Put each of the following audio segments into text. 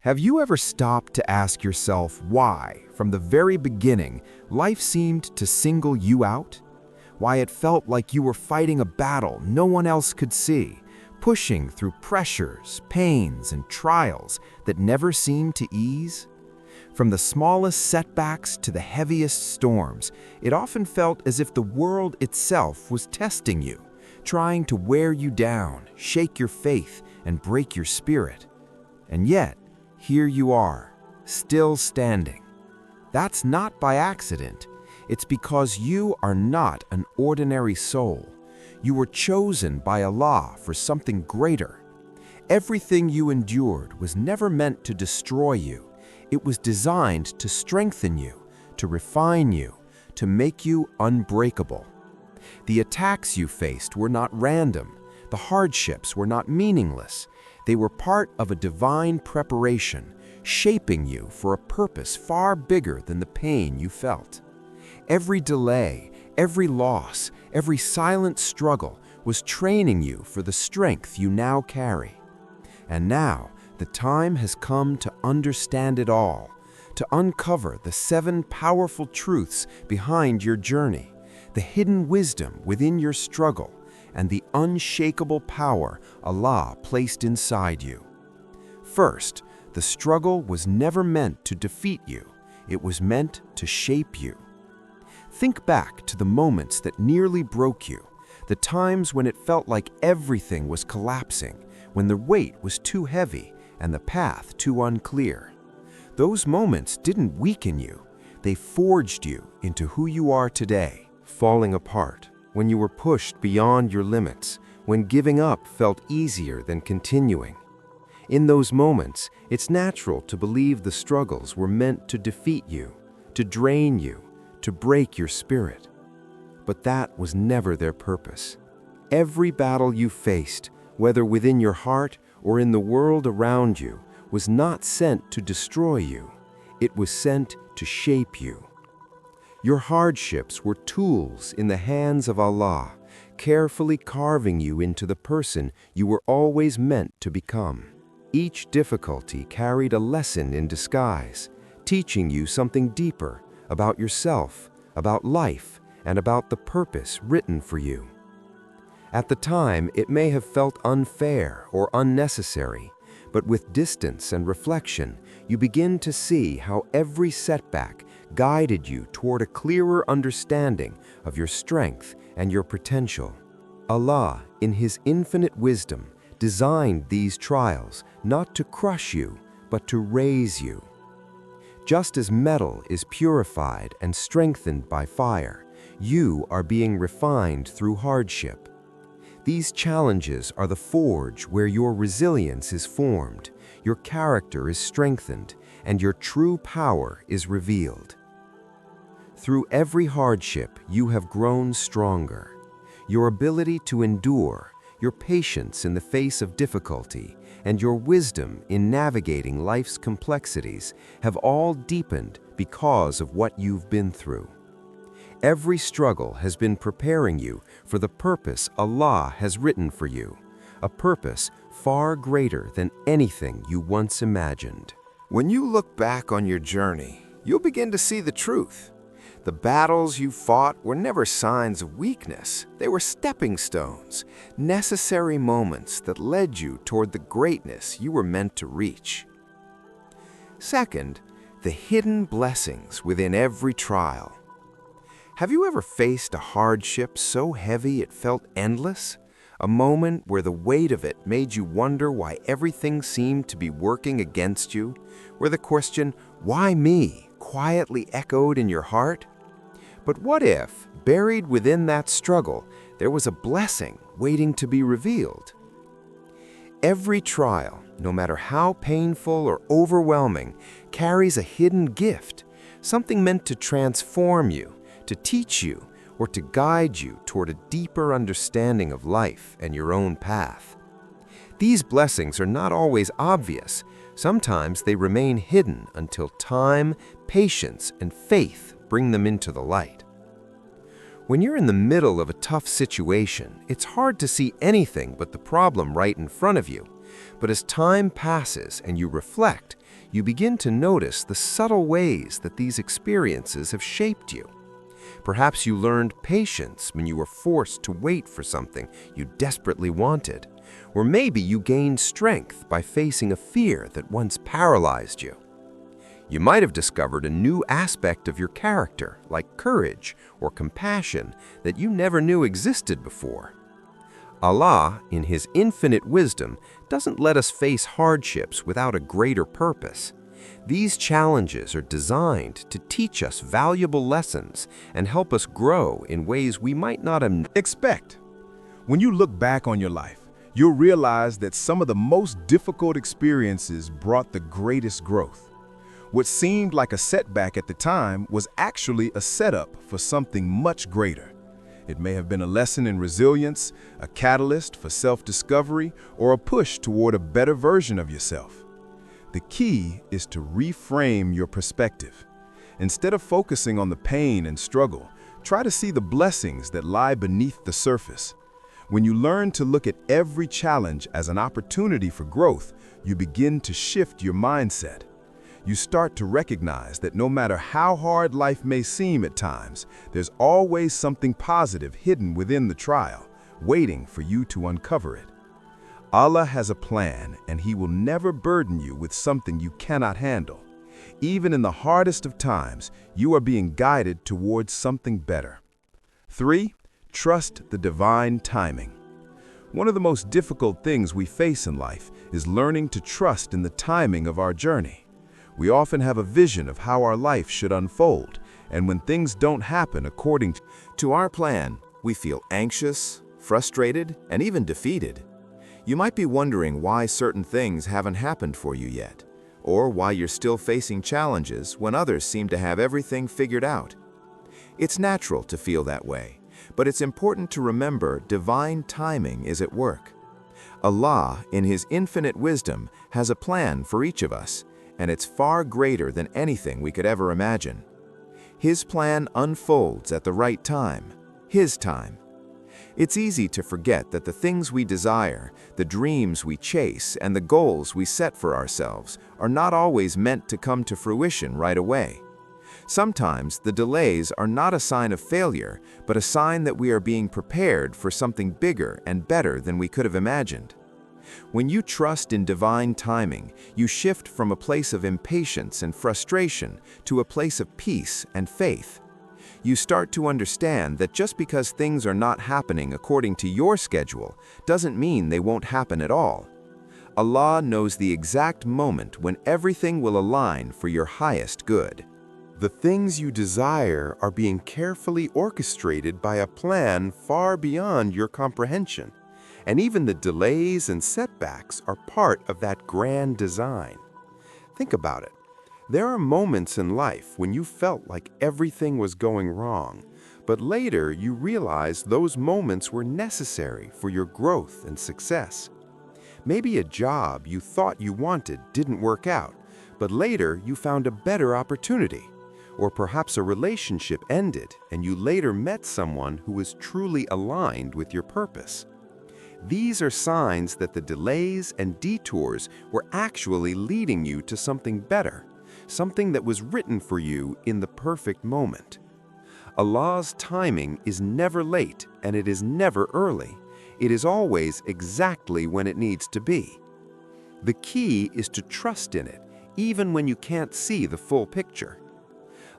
Have you ever stopped to ask yourself why, from the very beginning, life seemed to single you out? Why it felt like you were fighting a battle no one else could see, pushing through pressures, pains, and trials that never seemed to ease? From the smallest setbacks to the heaviest storms, it often felt as if the world itself was testing you, trying to wear you down, shake your faith, and break your spirit. And yet, here you are, still standing. That's not by accident. It's because you are not an ordinary soul. You were chosen by Allah for something greater. Everything you endured was never meant to destroy you. It was designed to strengthen you, to refine you, to make you unbreakable. The attacks you faced were not random. The hardships were not meaningless. They were part of a divine preparation, shaping you for a purpose far bigger than the pain you felt. Every delay, every loss, every silent struggle was training you for the strength you now carry. And now, the time has come to understand it all, to uncover the 7 powerful truths behind your journey, the hidden wisdom within your struggle, and the unshakable power Allah placed inside you. First, the struggle was never meant to defeat you. It was meant to shape you. Think back to the moments that nearly broke you, the times when it felt like everything was collapsing, when the weight was too heavy and the path too unclear. Those moments didn't weaken you. They forged you into who you are today. Falling apart, when you were pushed beyond your limits, when giving up felt easier than continuing. In those moments, it's natural to believe the struggles were meant to defeat you, to drain you, to break your spirit. But that was never their purpose. Every battle you faced, whether within your heart or in the world around you, was not sent to destroy you. It was sent to shape you. Your hardships were tools in the hands of Allah, carefully carving you into the person you were always meant to become. Each difficulty carried a lesson in disguise, teaching you something deeper about yourself, about life, and about the purpose written for you. At the time, it may have felt unfair or unnecessary, but with distance and reflection, you begin to see how every setback guided you toward a clearer understanding of your strength and your potential. Allah, in His infinite wisdom, designed these trials not to crush you, but to raise you. Just as metal is purified and strengthened by fire, you are being refined through hardship. These challenges are the forge where your resilience is formed, your character is strengthened, and your true power is revealed. Through every hardship, you have grown stronger. Your ability to endure, your patience in the face of difficulty, and your wisdom in navigating life's complexities have all deepened because of what you've been through. Every struggle has been preparing you for the purpose Allah has written for you, a purpose far greater than anything you once imagined. When you look back on your journey, you'll begin to see the truth. The battles you fought were never signs of weakness. They were stepping stones, necessary moments that led you toward the greatness you were meant to reach. Second, the hidden blessings within every trial. Have you ever faced a hardship so heavy it felt endless? A moment where the weight of it made you wonder why everything seemed to be working against you? Where the question, "Why me?" quietly echoed in your heart? But what if, buried within that struggle, there was a blessing waiting to be revealed? Every trial, no matter how painful or overwhelming, carries a hidden gift, something meant to transform you, to teach you, or to guide you toward a deeper understanding of life and your own path. These blessings are not always obvious. Sometimes they remain hidden until time, patience, and faith bring them into the light. When you're in the middle of a tough situation, it's hard to see anything but the problem right in front of you. But as time passes and you reflect, you begin to notice the subtle ways that these experiences have shaped you. Perhaps you learned patience when you were forced to wait for something you desperately wanted. Or maybe you gained strength by facing a fear that once paralyzed you. You might have discovered a new aspect of your character, like courage or compassion, that you never knew existed before. Allah, in His infinite wisdom, doesn't let us face hardships without a greater purpose. These challenges are designed to teach us valuable lessons and help us grow in ways we might not expect. When you look back on your life, you'll realize that some of the most difficult experiences brought the greatest growth. What seemed like a setback at the time was actually a setup for something much greater. It may have been a lesson in resilience, a catalyst for self-discovery, or a push toward a better version of yourself. The key is to reframe your perspective. Instead of focusing on the pain and struggle, try to see the blessings that lie beneath the surface. When you learn to look at every challenge as an opportunity for growth, you begin to shift your mindset. You start to recognize that no matter how hard life may seem at times, there's always something positive hidden within the trial, waiting for you to uncover it. Allah has a plan, and He will never burden you with something you cannot handle. Even in the hardest of times, you are being guided towards something better. 3. Trust the divine timing. One of the most difficult things we face in life is learning to trust in the timing of our journey. We often have a vision of how our life should unfold, and when things don't happen according to our plan, we feel anxious, frustrated, and even defeated. You might be wondering why certain things haven't happened for you yet, or why you're still facing challenges when others seem to have everything figured out. It's natural to feel that way, but it's important to remember divine timing is at work. Allah, in His infinite wisdom, has a plan for each of us, and it's far greater than anything we could ever imagine. His plan unfolds at the right time, His time. It's easy to forget that the things we desire, the dreams we chase, and the goals we set for ourselves are not always meant to come to fruition right away. Sometimes the delays are not a sign of failure, but a sign that we are being prepared for something bigger and better than we could have imagined. When you trust in divine timing, you shift from a place of impatience and frustration to a place of peace and faith. You start to understand that just because things are not happening according to your schedule doesn't mean they won't happen at all. Allah knows the exact moment when everything will align for your highest good. The things you desire are being carefully orchestrated by a plan far beyond your comprehension. And even the delays and setbacks are part of that grand design. Think about it. There are moments in life when you felt like everything was going wrong, but later you realized those moments were necessary for your growth and success. Maybe a job you thought you wanted didn't work out, but later you found a better opportunity. Or perhaps a relationship ended and you later met someone who was truly aligned with your purpose. These are signs that the delays and detours were actually leading you to something better, something that was written for you in the perfect moment. Allah's timing is never late and it is never early. It is always exactly when it needs to be. The key is to trust in it, even when you can't see the full picture.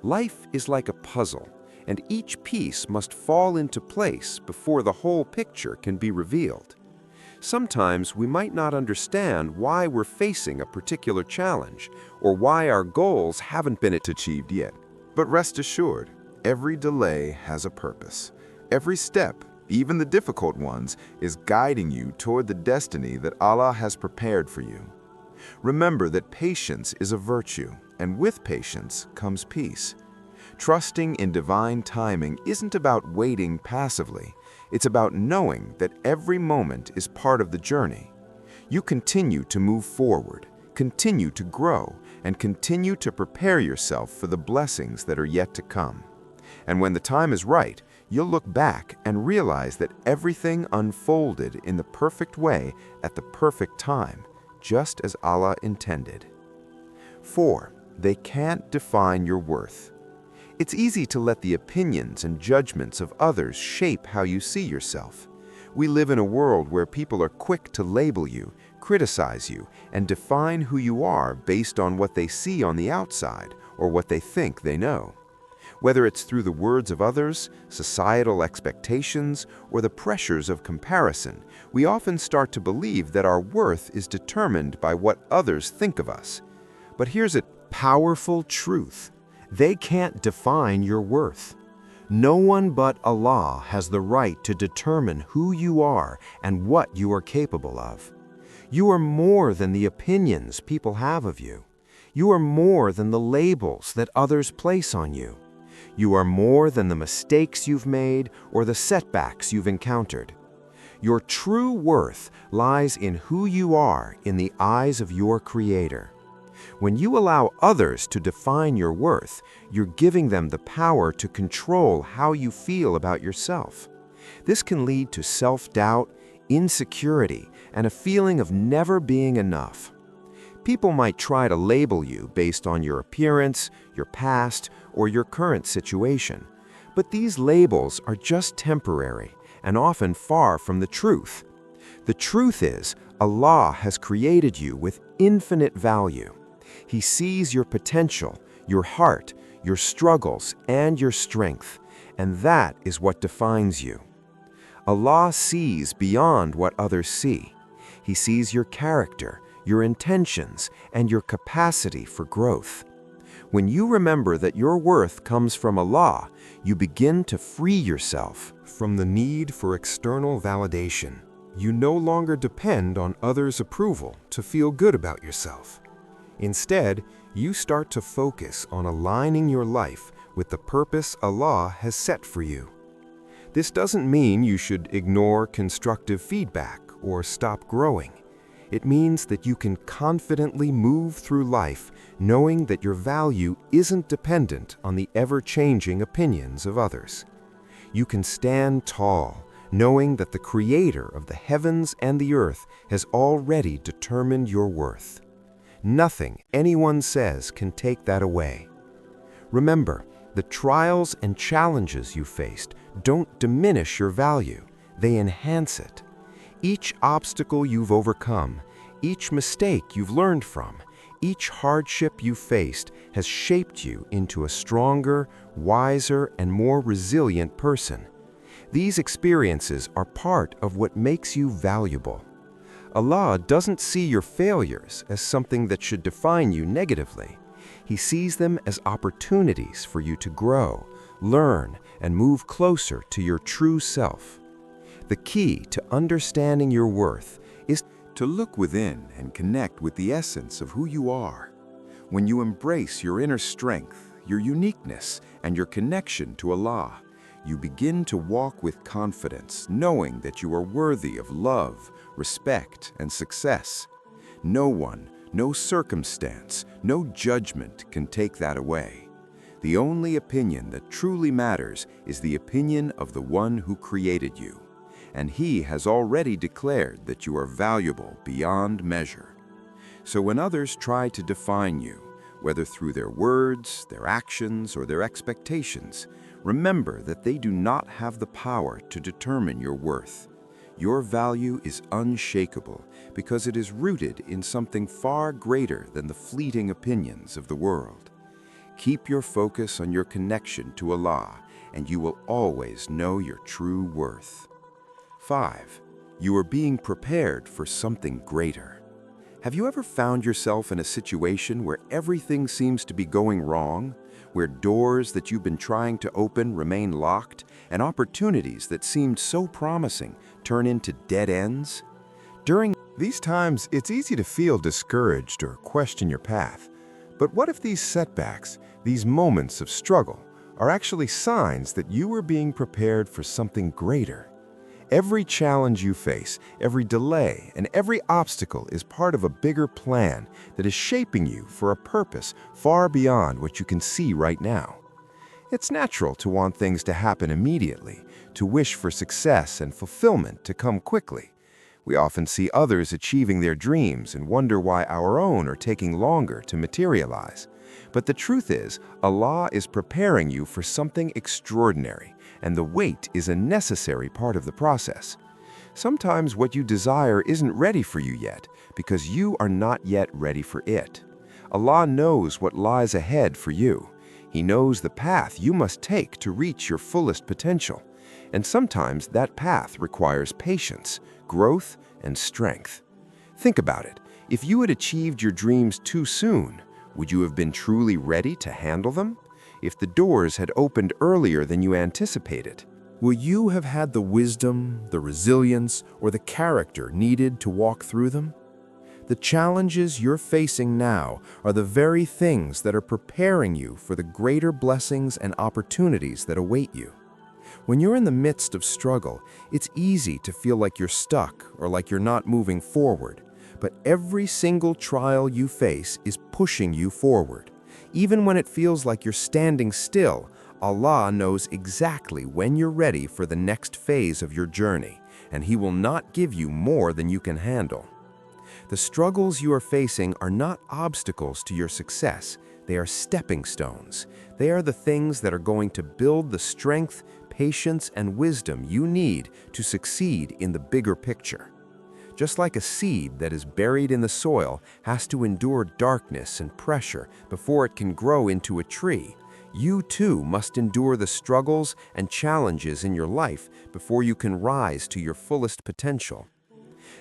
Life is like a puzzle, and each piece must fall into place before the whole picture can be revealed. Sometimes we might not understand why we're facing a particular challenge or why our goals haven't been achieved yet. But rest assured, every delay has a purpose. Every step, even the difficult ones, is guiding you toward the destiny that Allah has prepared for you. Remember that patience is a virtue, and with patience comes peace. Trusting in divine timing isn't about waiting passively. It's about knowing that every moment is part of the journey. You continue to move forward, continue to grow, and continue to prepare yourself for the blessings that are yet to come. And when the time is right, you'll look back and realize that everything unfolded in the perfect way at the perfect time. just as Allah intended. 4. They can't define your worth. It's easy to let the opinions and judgments of others shape how you see yourself. We live in a world where people are quick to label you, criticize you, and define who you are based on what they see on the outside or what they think they know. Whether it's through the words of others, societal expectations, or the pressures of comparison, we often start to believe that our worth is determined by what others think of us. But here's a powerful truth. They can't define your worth. No one but Allah has the right to determine who you are and what you are capable of. You are more than the opinions people have of you. You are more than the labels that others place on you. You are more than the mistakes you've made or the setbacks you've encountered. Your true worth lies in who you are in the eyes of your Creator. When you allow others to define your worth, you're giving them the power to control how you feel about yourself. This can lead to self-doubt, insecurity, and a feeling of never being enough. People might try to label you based on your appearance, your past, or your current situation. But these labels are just temporary and often far from the truth. The truth is, Allah has created you with infinite value. He sees your potential, your heart, your struggles, and your strength, and that is what defines you. Allah sees beyond what others see. He sees your character, your intentions, and your capacity for growth. When you remember that your worth comes from Allah, you begin to free yourself From the need for external validation, you no longer depend on others' approval to feel good about yourself. Instead, you start to focus on aligning your life with the purpose Allah has set for you. This doesn't mean you should ignore constructive feedback or stop growing. It means that you can confidently move through life knowing that your value isn't dependent on the ever-changing opinions of others. You can stand tall, knowing that the Creator of the heavens and the earth has already determined your worth. Nothing anyone says can take that away. Remember, the trials and challenges you faced don't diminish your value, they enhance it. Each obstacle you've overcome, each mistake you've learned from, each hardship you faced has shaped you into a stronger, wiser, and more resilient person. These experiences are part of what makes you valuable. Allah doesn't see your failures as something that should define you negatively. He sees them as opportunities for you to grow, learn, and move closer to your true self. The key to understanding your worth is to look within and connect with the essence of who you are. When you embrace your inner strength, your uniqueness, and your connection to Allah, you begin to walk with confidence, knowing that you are worthy of love, respect, and success. No one, no circumstance, no judgment can take that away. The only opinion that truly matters is the opinion of the one who created you, and He has already declared that you are valuable beyond measure. So when others try to define you, whether through their words, their actions, or their expectations, remember that they do not have the power to determine your worth. Your value is unshakable because it is rooted in something far greater than the fleeting opinions of the world. Keep your focus on your connection to Allah, and you will always know your true worth. 5. You are being prepared for something greater. Have you ever found yourself in a situation where everything seems to be going wrong, where doors that you've been trying to open remain locked, and opportunities that seemed so promising turn into dead ends? During these times, it's easy to feel discouraged or question your path. But what if these setbacks, these moments of struggle, are actually signs that you are being prepared for something greater? Every challenge you face, every delay, and every obstacle is part of a bigger plan that is shaping you for a purpose far beyond what you can see right now. It's natural to want things to happen immediately, to wish for success and fulfillment to come quickly. We often see others achieving their dreams and wonder why our own are taking longer to materialize. But the truth is, Allah is preparing you for something extraordinary, and the wait is a necessary part of the process. Sometimes what you desire isn't ready for you yet, because you are not yet ready for it. Allah knows what lies ahead for you. He knows the path you must take to reach your fullest potential. And sometimes that path requires patience, growth, and strength. Think about it. If you had achieved your dreams too soon, would you have been truly ready to handle them? If the doors had opened earlier than you anticipated, Will you have had the wisdom, the resilience, or the character needed to walk through them? The challenges you're facing now are the very things that are preparing you for the greater blessings and opportunities that await you. When you're in the midst of struggle, it's easy to feel like you're stuck or like you're not moving forward. But every single trial you face is pushing you forward. Even when it feels like you're standing still, Allah knows exactly when you're ready for the next phase of your journey, and He will not give you more than you can handle. The struggles you are facing are not obstacles to your success. They are stepping stones. They are the things that are going to build the strength, patience, and wisdom you need to succeed in the bigger picture. Just like a seed that is buried in the soil has to endure darkness and pressure before it can grow into a tree, you too must endure the struggles and challenges in your life before you can rise to your fullest potential.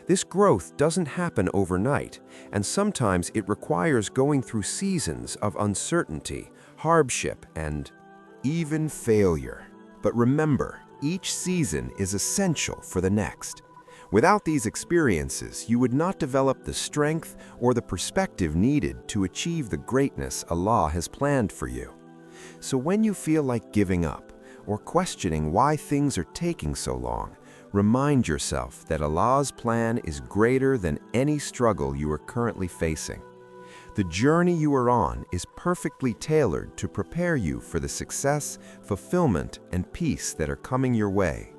This growth doesn't happen overnight, and sometimes it requires going through seasons of uncertainty, hardship, and even failure. But remember, each season is essential for the next. Without these experiences, you would not develop the strength or the perspective needed to achieve the greatness Allah has planned for you. So when you feel like giving up or questioning why things are taking so long, remind yourself that Allah's plan is greater than any struggle you are currently facing. The journey you are on is perfectly tailored to prepare you for the success, fulfillment, and peace that are coming your way.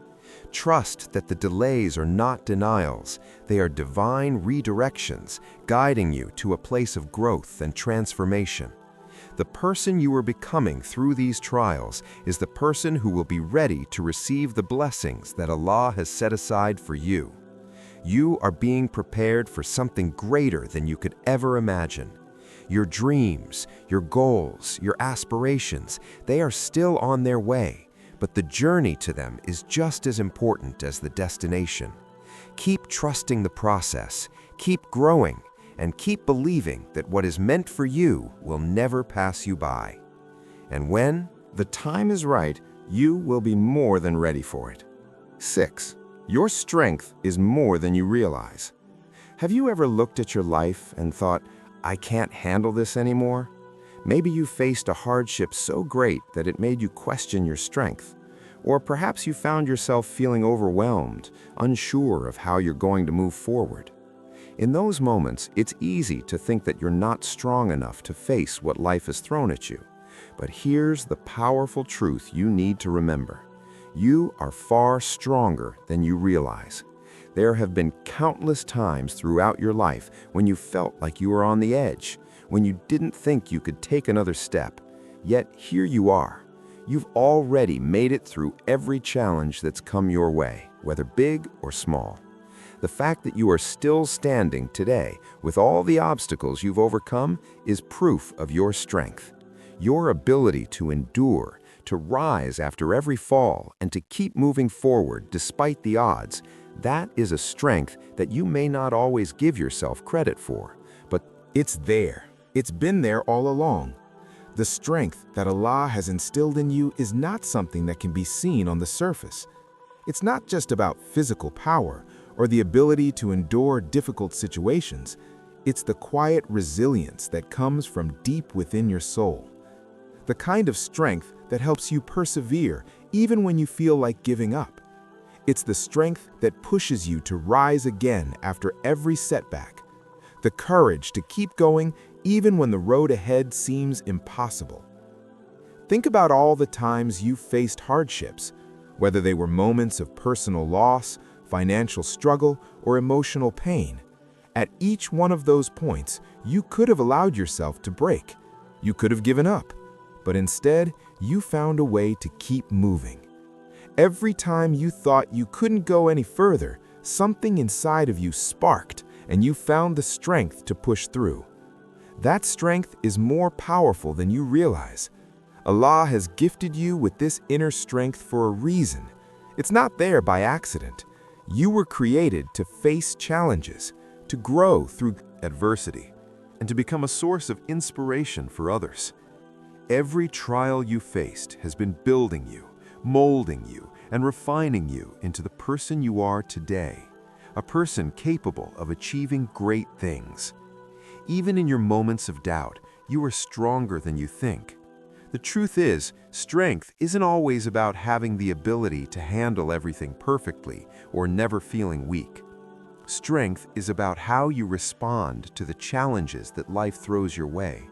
Trust that the delays are not denials. They are divine redirections, guiding you to a place of growth and transformation. The person you are becoming through these trials is the person who will be ready to receive the blessings that Allah has set aside for you. You are being prepared for something greater than you could ever imagine. Your dreams, your goals, your aspirations, they are still on their way, but the journey to them is just as important as the destination. Keep trusting the process, keep growing, and keep believing that what is meant for you will never pass you by. And when the time is right, you will be more than ready for it. 6. Your strength is more than you realize. Have you ever looked at your life and thought, I can't handle this anymore? Maybe you faced a hardship so great that it made you question your strength. Or perhaps you found yourself feeling overwhelmed, unsure of how you're going to move forward. In those moments, it's easy to think that you're not strong enough to face what life has thrown at you. But here's the powerful truth you need to remember. You are far stronger than you realize. There have been countless times throughout your life when you felt like you were on the edge, when you didn't think you could take another step. Yet here you are. You've already made it through every challenge that's come your way, whether big or small. The fact that you are still standing today with all the obstacles you've overcome is proof of your strength. Your ability to endure, to rise after every fall, and to keep moving forward despite the odds, that is a strength that you may not always give yourself credit for. But It's there. It's been there all along. The strength that Allah has instilled in you is not something that can be seen on the surface. It's not just about physical power or the ability to endure difficult situations. It's the quiet resilience that comes from deep within your soul. The kind of strength that helps you persevere even when you feel like giving up. It's the strength that pushes you to rise again after every setback. The courage to keep going even when the road ahead seems impossible. Think about all the times you faced hardships, whether they were moments of personal loss, financial struggle, or emotional pain. At each one of those points, you could have allowed yourself to break. You could have given up. But instead, you found a way to keep moving. Every time you thought you couldn't go any further, something inside of you sparked, and you found the strength to push through. That strength is more powerful than you realize. Allah has gifted you with this inner strength for a reason. It's not there by accident. You were created to face challenges, to grow through adversity, and to become a source of inspiration for others. Every trial you faced has been building you, molding you, and refining you into the person you are today, a person capable of achieving great things. Even in your moments of doubt, you are stronger than you think. The truth is, strength isn't always about having the ability to handle everything perfectly or never feeling weak. Strength is about how you respond to the challenges that life throws your way.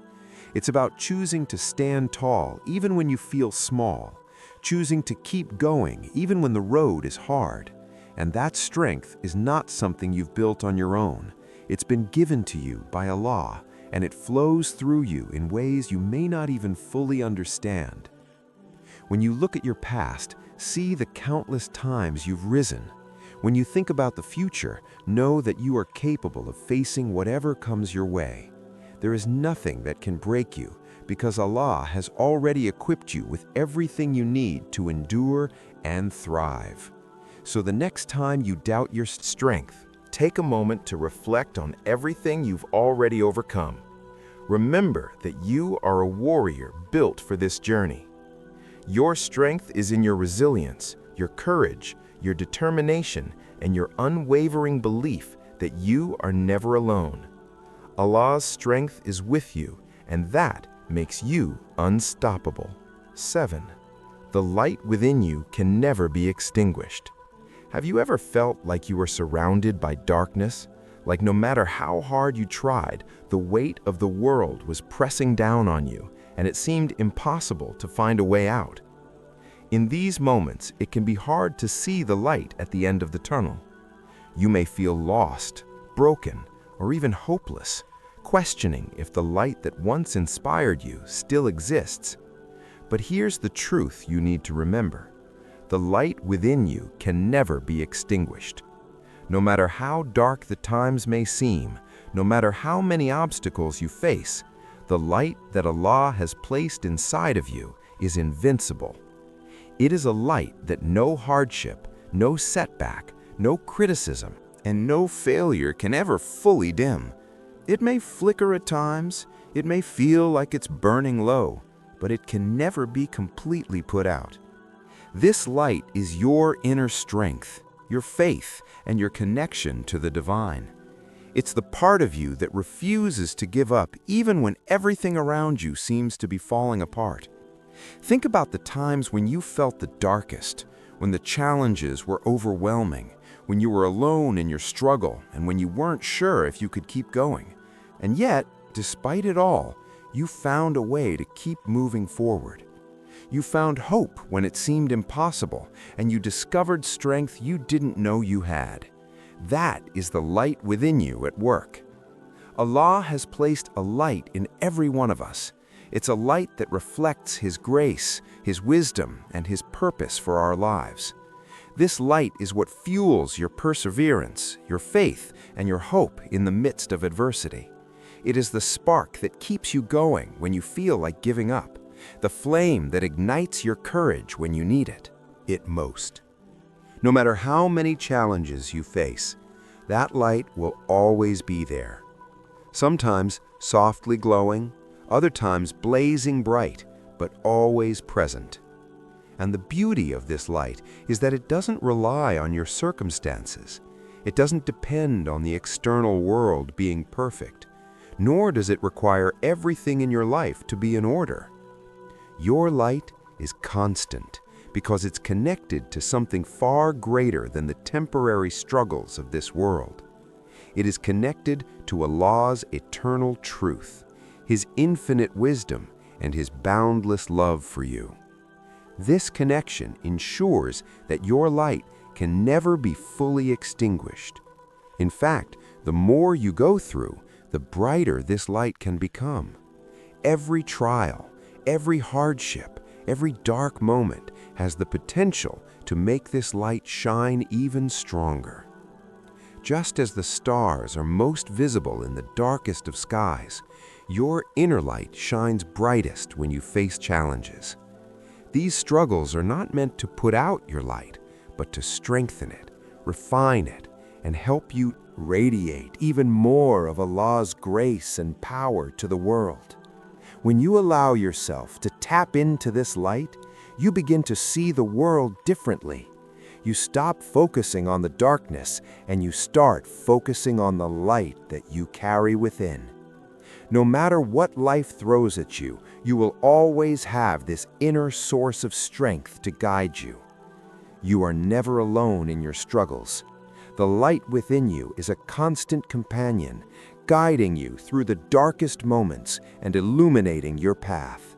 It's about choosing to stand tall even when you feel small, choosing to keep going even when the road is hard. And that strength is not something you've built on your own. It's been given to you by Allah, and it flows through you in ways you may not even fully understand. When you look at your past, see the countless times you've risen. When you think about the future, know that you are capable of facing whatever comes your way. There is nothing that can break you, because Allah has already equipped you with everything you need to endure and thrive. So the next time you doubt your strength, take a moment to reflect on everything you've already overcome. Remember that you are a warrior built for this journey. Your strength is in your resilience, your courage, your determination, and your unwavering belief that you are never alone. Allah's strength is with you, and that makes you unstoppable. 7. The light within you can never be extinguished. Have you ever felt like you were surrounded by darkness? Like no matter how hard you tried, the weight of the world was pressing down on you, and it seemed impossible to find a way out? In these moments, it can be hard to see the light at the end of the tunnel. You may feel lost, broken, or even hopeless, questioning if the light that once inspired you still exists. But here's the truth you need to remember. The light within you can never be extinguished. No matter how dark the times may seem, no matter how many obstacles you face, the light that Allah has placed inside of you is invincible. It is a light that no hardship, no setback, no criticism, and no failure can ever fully dim. It may flicker at times, it may feel like it's burning low, but it can never be completely put out. This light is your inner strength, your faith, and your connection to the divine. It's the part of you that refuses to give up even when everything around you seems to be falling apart. Think about the times when you felt the darkest, when the challenges were overwhelming, when you were alone in your struggle, and when you weren't sure if you could keep going. And yet, despite it all, you found a way to keep moving forward. You found hope when it seemed impossible, and you discovered strength you didn't know you had. That is the light within you at work. Allah has placed a light in every one of us. It's a light that reflects His grace, His wisdom, and His purpose for our lives. This light is what fuels your perseverance, your faith, and your hope in the midst of adversity. It is the spark that keeps you going when you feel like giving up, the flame that ignites your courage when you need it most. No matter how many challenges you face, that light will always be there. Sometimes softly glowing, other times blazing bright, but always present. And the beauty of this light is that it doesn't rely on your circumstances. It doesn't depend on the external world being perfect, nor does it require everything in your life to be in order. Your light is constant because it's connected to something far greater than the temporary struggles of this world. It is connected to Allah's eternal truth, His infinite wisdom, and His boundless love for you. This connection ensures that your light can never be fully extinguished. In fact, the more you go through, the brighter this light can become. Every trial, every hardship, every dark moment has the potential to make this light shine even stronger. Just as the stars are most visible in the darkest of skies, your inner light shines brightest when you face challenges. These struggles are not meant to put out your light, but to strengthen it, refine it, and help you radiate even more of Allah's grace and power to the world. When you allow yourself to tap into this light, you begin to see the world differently. You stop focusing on the darkness and you start focusing on the light that you carry within. No matter what life throws at you, you will always have this inner source of strength to guide you. You are never alone in your struggles. The light within you is a constant companion, guiding you through the darkest moments and illuminating your path.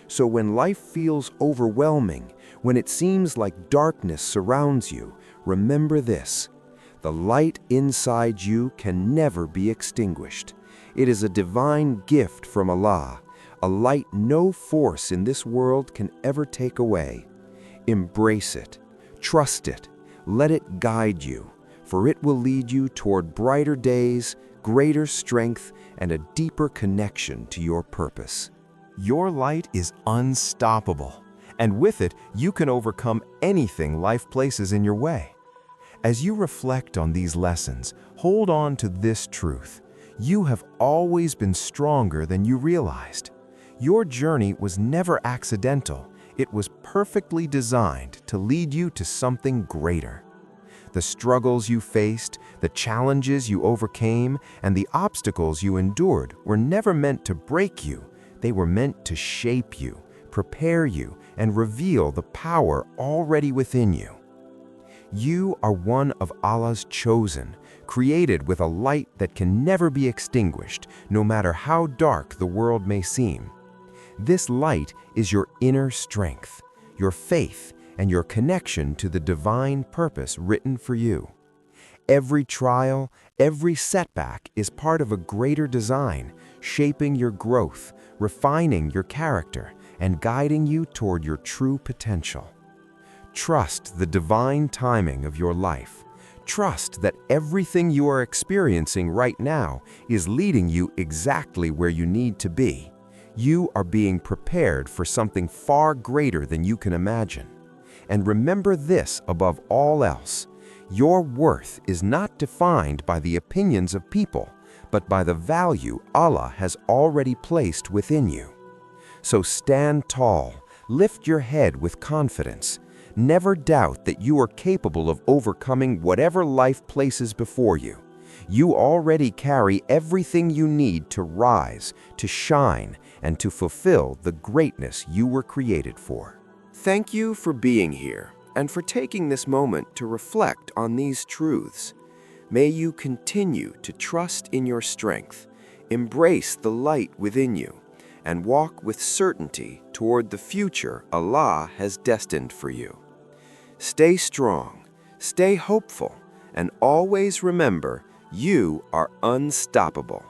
So when life feels overwhelming, when it seems like darkness surrounds you, remember this: the light inside you can never be extinguished. It is a divine gift from Allah, a light no force in this world can ever take away. Embrace it, trust it, let it guide you, for it will lead you toward brighter days, greater strength, and a deeper connection to your purpose. Your light is unstoppable, and with it, you can overcome anything life places in your way. As you reflect on these lessons, hold on to this truth: you have always been stronger than you realized. Your journey was never accidental. It was perfectly designed to lead you to something greater. The struggles you faced, the challenges you overcame, and the obstacles you endured were never meant to break you. They were meant to shape you, prepare you, and reveal the power already within you. You are one of Allah's chosen, created with a light that can never be extinguished, no matter how dark the world may seem. This light is your inner strength, your faith, and your connection to the divine purpose written for you. Every trial, every setback is part of a greater design, shaping your growth, refining your character, and guiding you toward your true potential. Trust the divine timing of your life. Trust that everything you are experiencing right now is leading you exactly where you need to be. You are being prepared for something far greater than you can imagine. And remember this above all else: your worth is not defined by the opinions of people, but by the value Allah has already placed within you. So stand tall, lift your head with confidence. Never doubt that you are capable of overcoming whatever life places before you. You already carry everything you need to rise, to shine, and to fulfill the greatness you were created for. Thank you for being here and for taking this moment to reflect on these truths. May you continue to trust in your strength, embrace the light within you, and walk with certainty toward the future Allah has destined for you. Stay strong, stay hopeful, and always remember you are unstoppable.